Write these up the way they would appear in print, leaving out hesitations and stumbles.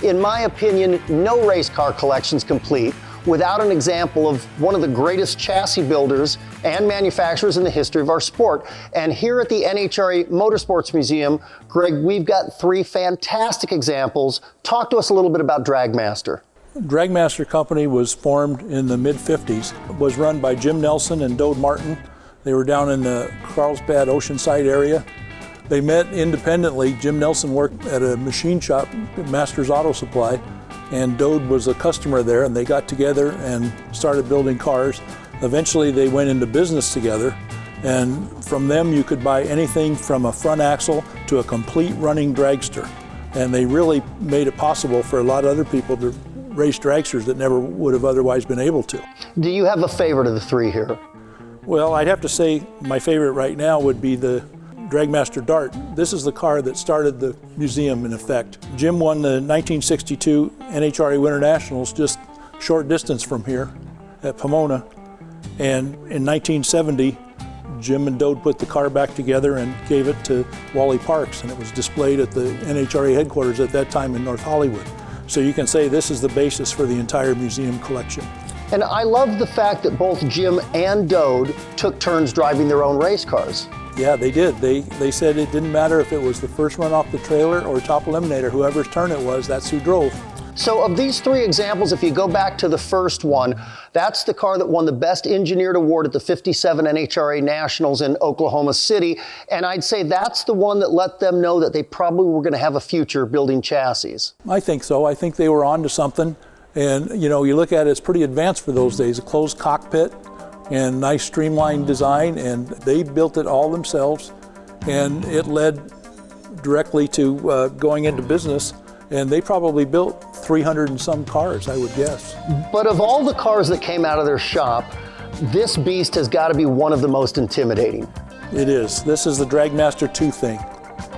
In my opinion, no race car collection's complete without an example of one of the greatest chassis builders and manufacturers in the history of our sport. And here at the NHRA Motorsports Museum, Greg, we've got three fantastic examples. Talk to us a little bit about Dragmaster. Dragmaster Company was formed in the mid-50s. It was run by Jim Nelson and Dode Martin. They were down in the Carlsbad Oceanside area. They met independently. Jim Nelson worked at a machine shop, Masters Auto Supply, and Dode was a customer there, and they got together and started building cars. Eventually they went into business together, and from them you could buy anything from a front axle to a complete running dragster. And they really made it possible for a lot of other people to race dragsters that never would have otherwise been able to. Do you have a favorite of the three here? Well, I'd have to say my favorite right now would be the Dragmaster Dart. This is the car that started the museum in effect. Jim won the 1962 NHRA Winter Nationals just short distance from here at Pomona. And in 1970, Jim and Dode put the car back together and gave it to Wally Parks, and it was displayed at the NHRA headquarters at that time in North Hollywood. So you can say this is the basis for the entire museum collection. And I love the fact that both Jim and Dode took turns driving their own race cars. Yeah, they did. They said it didn't matter if it was the first one off the trailer or top eliminator, whoever's turn it was, that's who drove. So of these three examples, if you go back to the first one, that's the car that won the Best Engineered Award at the 57 NHRA Nationals in Oklahoma City. And I'd say that's the one that let them know that they probably were going to have a future building chassis. I think so. I think they were on to something. And you know, you look at it, it's pretty advanced for those days. A closed cockpit and nice streamlined design, and they built it all themselves. And it led directly to going into business. And they probably built 300 and some cars, I would guess. But of all the cars that came out of their shop, this beast has got to be one of the most intimidating. It is. This is the Dragmaster 2 thing.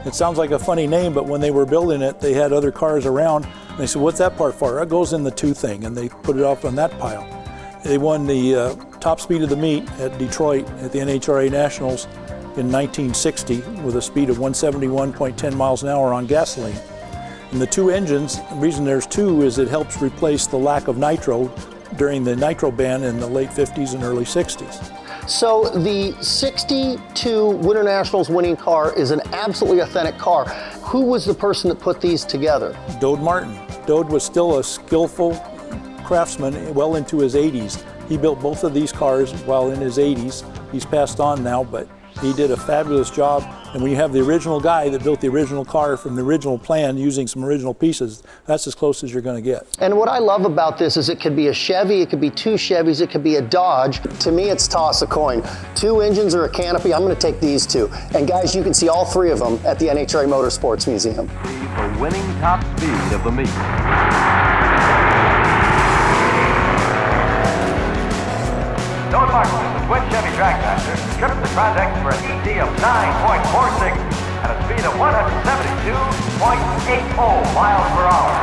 It sounds like a funny name, but when they were building it, they had other cars around. And they said, what's that part for? It goes in the 2 thing, and they put it off on that pile. They won the top speed of the meet at Detroit at the NHRA Nationals in 1960 with a speed of 171.10 miles an hour on gasoline. And the 2 engines, the reason there's 2 is it helps replace the lack of nitro during the nitro ban in the late 50s and early 60s. So the 62 Winter Nationals winning car is an absolutely authentic car. Who was the person that put these together? Dode Martin. Dode was still a skillful craftsman well into his 80s. He built both of these cars while in his 80s. He's passed on now, but he did a fabulous job. And when you have the original guy that built the original car from the original plan using some original pieces, that's as close as you're going to get. And what I love about this is it could be a Chevy, it could be 2 Chevys, it could be a Dodge. To me, it's toss a coin. 2 engines or a canopy, I'm going to take these 2. And guys, you can see all 3 of them at the NHRA Motorsports Museum. The winning top speed of the meet. Dode Martin, the twin Chevy Dragmaster, tripped the Crotex for an ET of 9.46 and a speed of 172.80 miles per hour.